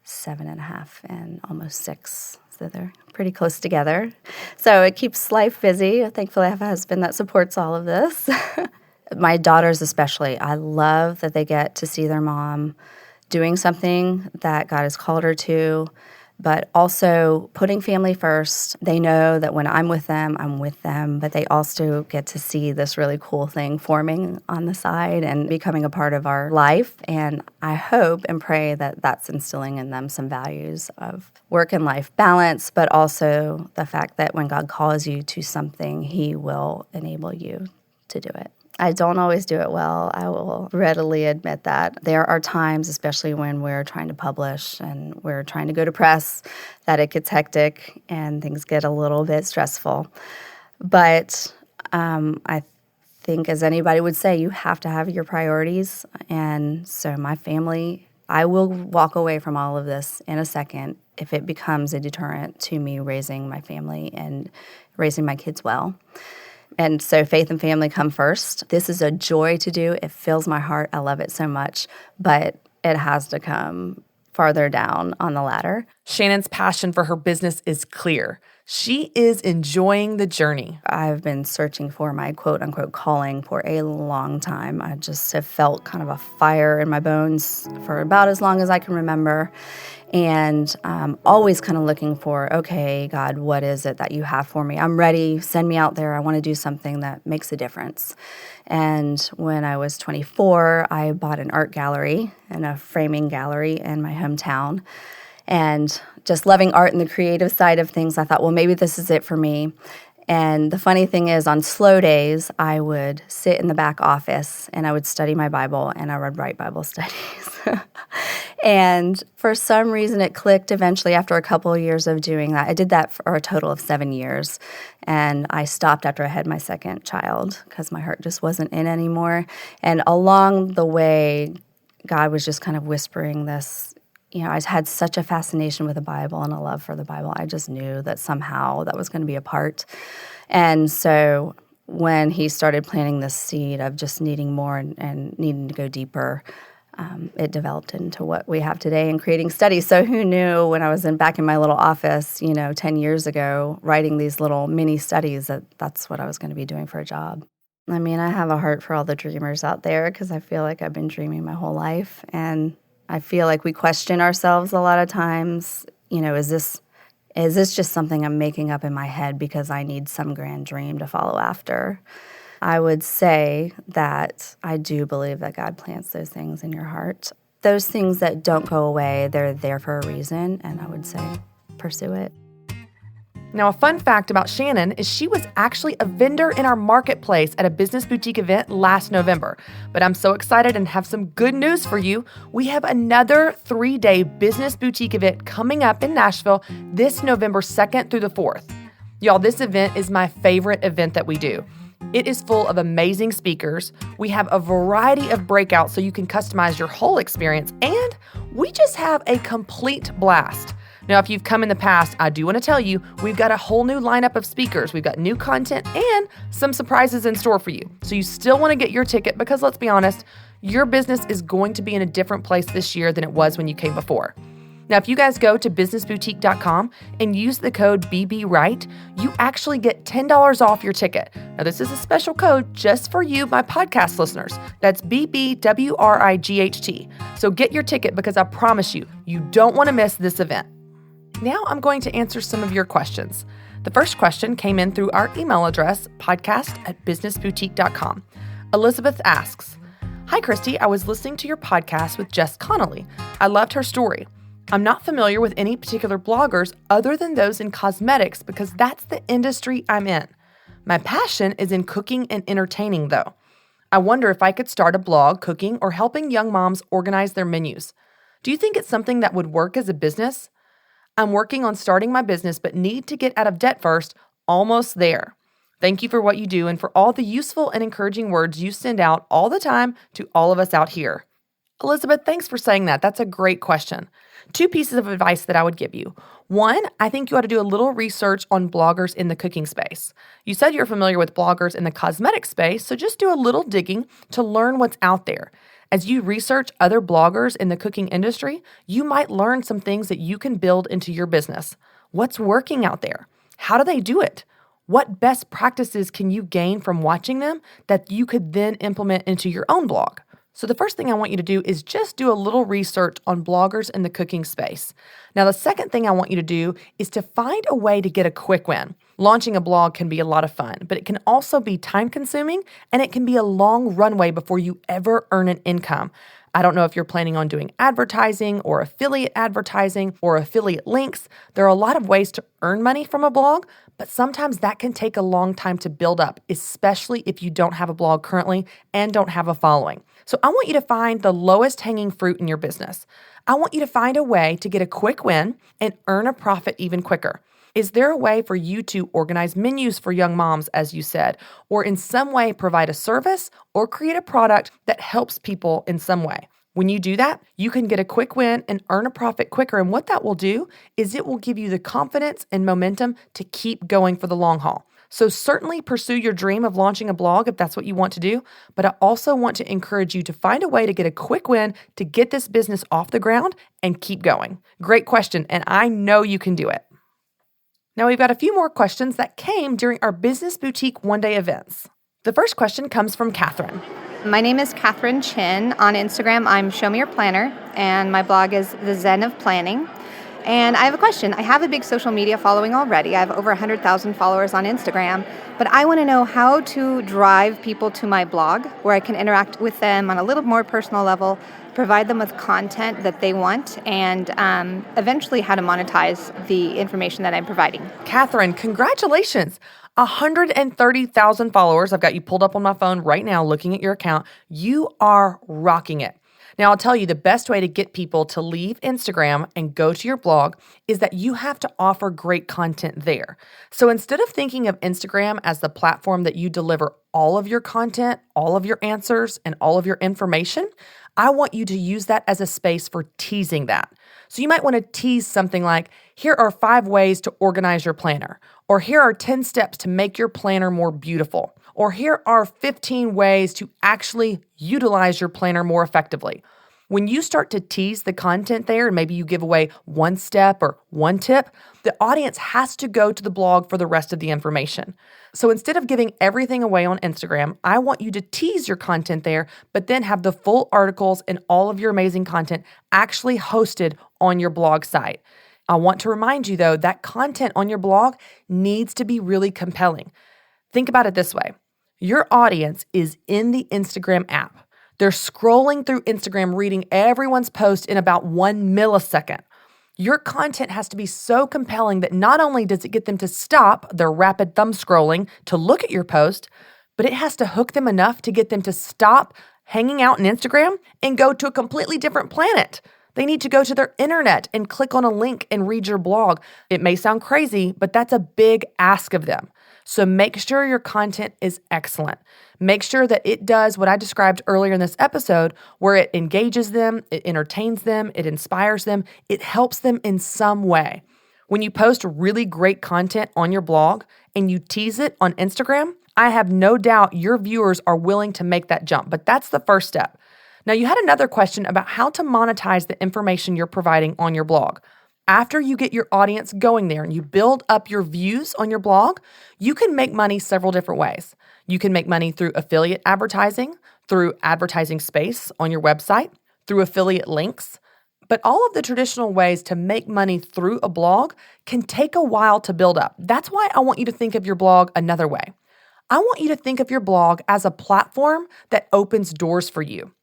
7.5, and almost 6. So they're pretty close together. So it keeps life busy. Thankfully, I have a husband that supports all of this. My daughters especially, I love that they get to see their mom doing something that God has called her to, but also putting family first. They know that when I'm with them, but they also get to see this really cool thing forming on the side and becoming a part of our life. And I hope and pray that that's instilling in them some values of work and life balance, but also the fact that when God calls you to something, He will enable you to do it. I don't always do it well. I will readily admit that. There are times, especially when we're trying to publish and we're trying to go to press, that it gets hectic and things get a little bit stressful. But I think, as anybody would say, you have to have your priorities. And so my family, I will walk away from all of this in a second if it becomes a deterrent to me raising my family and raising my kids well. And so faith and family come first. This is a joy to do. It fills my heart. I love it so much. But it has to come farther down on the ladder. Shannon's passion for her business is clear. She is enjoying the journey. I've been searching for my quote-unquote calling for a long time. I just have felt kind of a fire in my bones for about as long as I can remember. And always kind of looking for, okay, God, what is it that you have for me? I'm ready. Send me out there. I want to do something that makes a difference. And when I was 24, I bought an art gallery and a framing gallery in my hometown. And just loving art and the creative side of things, I thought, well, maybe this is it for me. And the funny thing is, on slow days, I would sit in the back office and I would study my Bible, and I would write Bible studies. And for some reason, it clicked eventually after a couple of years of doing that. I did that for a total of 7 years, and I stopped after I had my second child because my heart just wasn't in anymore. And along the way, God was just kind of whispering this. I had such a fascination with the Bible and a love for the Bible. I just knew that somehow that was going to be a part. And so when He started planting this seed of just needing more and needing to go deeper, it developed into what we have today in creating studies. So who knew when I was back in my little office, 10 years ago, writing these little mini studies, that's what I was going to be doing for a job. I mean, I have a heart for all the dreamers out there because I feel like I've been dreaming my whole life. And I feel like we question ourselves a lot of times. Is this just something I'm making up in my head because I need some grand dream to follow after? I would say that I do believe that God plants those things in your heart. Those things that don't go away, they're there for a reason, and I would say pursue it. Now, a fun fact about Shannon is she was actually a vendor in our marketplace at a business boutique event last November. But I'm so excited and have some good news for you. We have another 3-day business boutique event coming up in Nashville this November 2nd through the 4th. Y'all, this event is my favorite event that we do. It is full of amazing speakers. We have a variety of breakouts so you can customize your whole experience, and we just have a complete blast. Now, if you've come in the past, I do want to tell you, we've got a whole new lineup of speakers. We've got new content and some surprises in store for you. So you still want to get your ticket because, let's be honest, your business is going to be in a different place this year than it was when you came before. Now, if you guys go to businessboutique.com and use the code BBWright, you actually get $10 off your ticket. Now, this is a special code just for you, my podcast listeners. That's BBWRIGHT. So get your ticket because I promise you, you don't want to miss this event. Now I'm going to answer some of your questions. The first question came in through our email address, podcast@businessboutique.com. Elizabeth asks, "Hi, Christy. I was listening to your podcast with Jess Connolly. I loved her story. I'm not familiar with any particular bloggers other than those in cosmetics because that's the industry I'm in. My passion is in cooking and entertaining, though. I wonder if I could start a blog cooking or helping young moms organize their menus. Do you think it's something that would work as a business? I'm working on starting my business but need to get out of debt first. Almost there. Thank you for what you do and for all the useful and encouraging words you send out all the time to all of us out here." Elizabeth, thanks for saying that. That's a great question. 2 pieces of advice that I would give you. 1, I think you ought to do a little research on bloggers in the cooking space. You said you're familiar with bloggers in the cosmetic space, so just do a little digging to learn what's out there. As you research other bloggers in the cooking industry, you might learn some things that you can build into your business. What's working out there? How do they do it? What best practices can you gain from watching them that you could then implement into your own blog? So the first thing I want you to do is just do a little research on bloggers in the cooking space. Now, the second thing I want you to do is to find a way to get a quick win. Launching a blog can be a lot of fun, but it can also be time-consuming, and it can be a long runway before you ever earn an income. I don't know if you're planning on doing advertising or affiliate advertising or affiliate links. There are a lot of ways to earn money from a blog, but sometimes that can take a long time to build up, especially if you don't have a blog currently and don't have a following. So I want you to find the lowest hanging fruit in your business. I want you to find a way to get a quick win and earn a profit even quicker. Is there a way for you to organize menus for young moms, as you said, or in some way provide a service or create a product that helps people in some way? When you do that, you can get a quick win and earn a profit quicker. And what that will do is it will give you the confidence and momentum to keep going for the long haul. So certainly pursue your dream of launching a blog if that's what you want to do. But I also want to encourage you to find a way to get a quick win to get this business off the ground and keep going. Great question. And I know you can do it. Now we've got a few more questions that came during our Business Boutique one-day events. The first question comes from Catherine. My name is Catherine Chin. On Instagram, I'm Show Me Your Planner, and my blog is The Zen of Planning. And I have a question. I have a big social media following already. I have over 100,000 followers on Instagram, but I want to know how to drive people to my blog where I can interact with them on a little more personal level, provide them with content that they want, and eventually how to monetize the information that I'm providing. Catherine, congratulations. 130,000 followers. I've got you pulled up on my phone right now looking at your account. You are rocking it. Now, I'll tell you the best way to get people to leave Instagram and go to your blog is that you have to offer great content there. So instead of thinking of Instagram as the platform that you deliver all of your content, all of your answers, and all of your information, I want you to use that as a space for teasing that. So you might want to tease something like, here are 5 ways to organize your planner, or here are 10 steps to make your planner more beautiful, or here are 15 ways to actually utilize your planner more effectively. When you start to tease the content there, and maybe you give away 1 step or 1 tip, the audience has to go to the blog for the rest of the information. So instead of giving everything away on Instagram, I want you to tease your content there, but then have the full articles and all of your amazing content actually hosted on your blog site. I want to remind you, though, that content on your blog needs to be really compelling. Think about it this way. Your audience is in the Instagram app. They're scrolling through Instagram, reading everyone's post in about 1 millisecond. Your content has to be so compelling that not only does it get them to stop their rapid thumb scrolling to look at your post, but it has to hook them enough to get them to stop hanging out on Instagram and go to a completely different planet. They need to go to their internet and click on a link and read your blog. It may sound crazy, but that's a big ask of them. So make sure your content is excellent. Make sure that it does what I described earlier in this episode, where it engages them, it entertains them, it inspires them, it helps them in some way. When you post really great content on your blog and you tease it on Instagram, I have no doubt your viewers are willing to make that jump, but that's the first step. Now, you had another question about how to monetize the information you're providing on your blog. After you get your audience going there and you build up your views on your blog, you can make money several different ways. You can make money through affiliate advertising, through advertising space on your website, through affiliate links. But all of the traditional ways to make money through a blog can take a while to build up. That's why I want you to think of your blog another way. I want you to think of your blog as a platform that opens doors for you.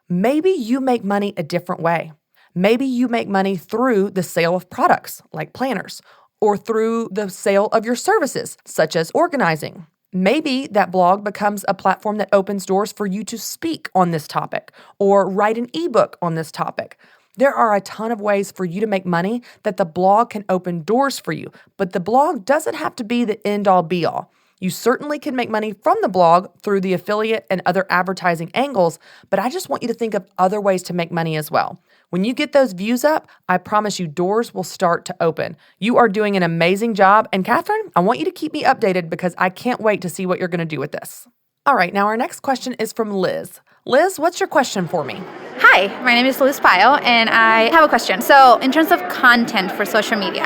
Maybe you make money a different way. Maybe you make money through the sale of products like planners, or through the sale of your services, such as organizing. Maybe that blog becomes a platform that opens doors for you to speak on this topic or write an ebook on this topic. There are a ton of ways for you to make money that the blog can open doors for you, but the blog doesn't have to be the end-all be-all. You certainly can make money from the blog through the affiliate and other advertising angles, but I just want you to think of other ways to make money as well. When you get those views up, I promise you doors will start to open. You are doing an amazing job, and Catherine, I want you to keep me updated because I can't wait to see what you're going to do with this. All right, now our next question is from Liz. Liz, what's your question for me? Hi, my name is Liz Pyle, and I have a question. So, in terms of content for social media,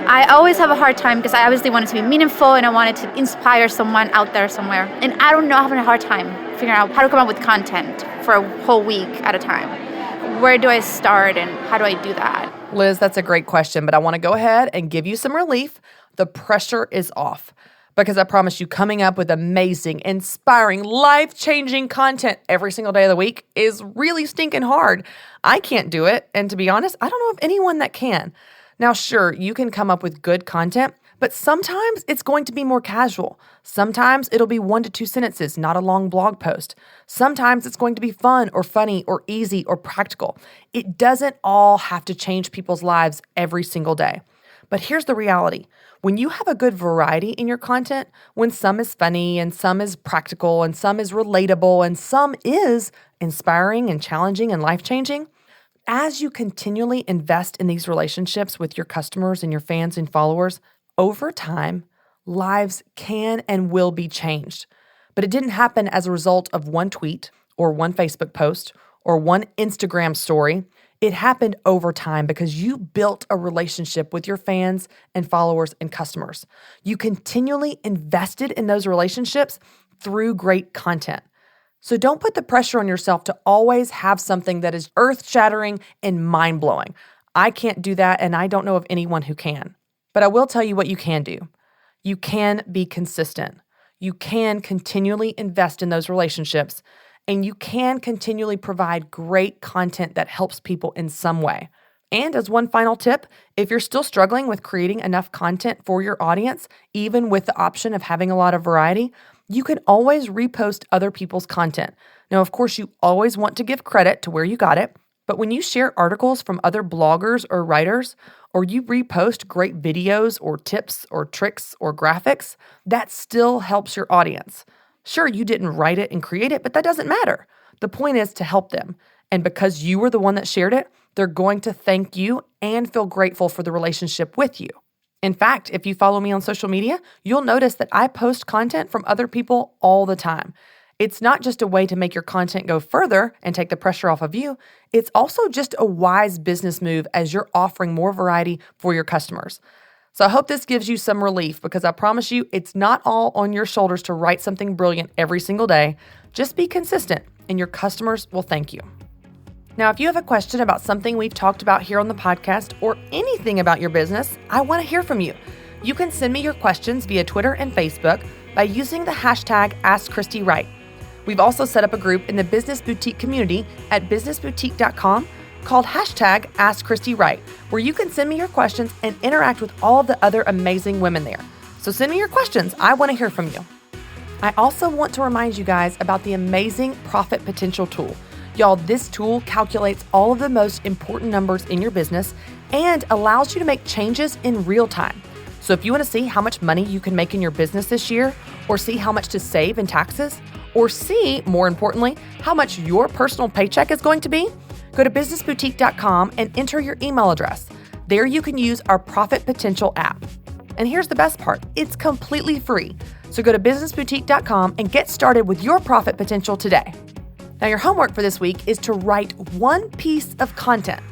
I always have a hard time because I obviously want it to be meaningful and I want it to inspire someone out there somewhere. And I don't know, I'm having a hard time figuring out how to come up with content for a whole week at a time. Where do I start and how do I do that? Liz, that's a great question, but I want to go ahead and give you some relief. The pressure is off. Because I promise you, coming up with amazing, inspiring, life-changing content every single day of the week is really stinking hard. I can't do it, and to be honest, I don't know of anyone that can. Now, sure, you can come up with good content, but sometimes it's going to be more casual. Sometimes it'll be 1 to 2 sentences, not a long blog post. Sometimes it's going to be fun or funny or easy or practical. It doesn't all have to change people's lives every single day. But here's the reality. When you have a good variety in your content, when some is funny and some is practical and some is relatable and some is inspiring and challenging and life-changing, as you continually invest in these relationships with your customers and your fans and followers, over time, lives can and will be changed. But it didn't happen as a result of one tweet or one Facebook post or one Instagram story. It happened over time because you built a relationship with your fans and followers and customers. You continually invested in those relationships through great content. So don't put the pressure on yourself to always have something that is earth-shattering and mind-blowing. I can't do that, and I don't know of anyone who can. But I will tell you what you can do. You can be consistent. You can continually invest in those relationships, and you can continually provide great content that helps people in some way. And as one final tip, if you're still struggling with creating enough content for your audience, even with the option of having a lot of variety, you can always repost other people's content. Now, of course, you always want to give credit to where you got it, but when you share articles from other bloggers or writers, or you repost great videos or tips or tricks or graphics, that still helps your audience. Sure, you didn't write it and create it, but that doesn't matter. The point is to help them. And because you were the one that shared it, they're going to thank you and feel grateful for the relationship with you. In fact, if you follow me on social media, you'll notice that I post content from other people all the time. It's not just a way to make your content go further and take the pressure off of you. It's also just a wise business move as you're offering more variety for your customers. So I hope this gives you some relief because I promise you it's not all on your shoulders to write something brilliant every single day. Just be consistent and your customers will thank you. Now, if you have a question about something we've talked about here on the podcast or anything about your business, I want to hear from you. You can send me your questions via Twitter and Facebook by using the hashtag AskChristyWright. We've also set up a group in the Business Boutique community at businessboutique.com called hashtag AskChristyWright, where you can send me your questions and interact with all of the other amazing women there. So send me your questions. I want to hear from you. I also want to remind you guys about the amazing Profit Potential tool. Y'all, this tool calculates all of the most important numbers in your business and allows you to make changes in real time. So if you want to see how much money you can make in your business this year, or see how much to save in taxes, or see, more importantly, how much your personal paycheck is going to be, go to businessboutique.com and enter your email address. There you can use our Profit Potential app. And here's the best part, it's completely free. So go to businessboutique.com and get started with your profit potential today. Now your homework for this week is to write one piece of content.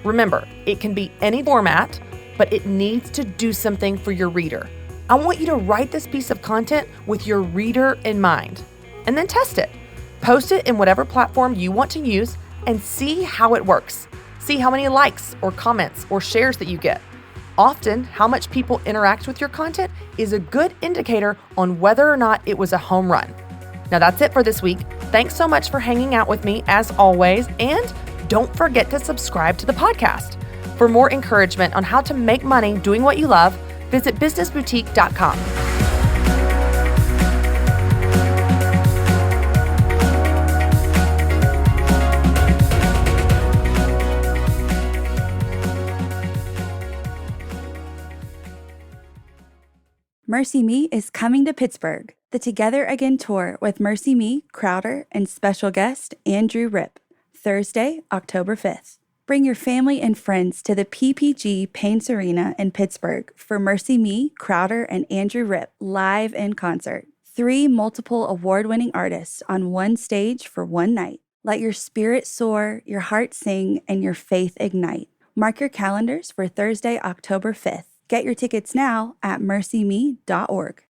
Remember, it can be any format, but it needs to do something for your reader. I want you to write this piece of content with your reader in mind, and then test it. Post it in whatever platform you want to use and see how it works. see how many likes or comments or shares that you get. Often, how much people interact with your content is a good indicator on whether or not it was a home run. Now that's it for this week. Thanks so much for hanging out with me as always, and don't forget to subscribe to the podcast. For more encouragement on how to make money doing what you love, visit businessboutique.com. Mercy Me is coming to Pittsburgh, the Together Again tour with Mercy Me, Crowder, and special guest Andrew Rip, Thursday, October 5th. Bring your family and friends to the PPG Paints Arena in Pittsburgh for Mercy Me, Crowder, and Andrew Rip live in concert. 3 multiple award-winning artists on one stage for one night. Let your spirit soar, your heart sing, and your faith ignite. Mark your calendars for Thursday, October 5th. Get your tickets now at mercyme.org.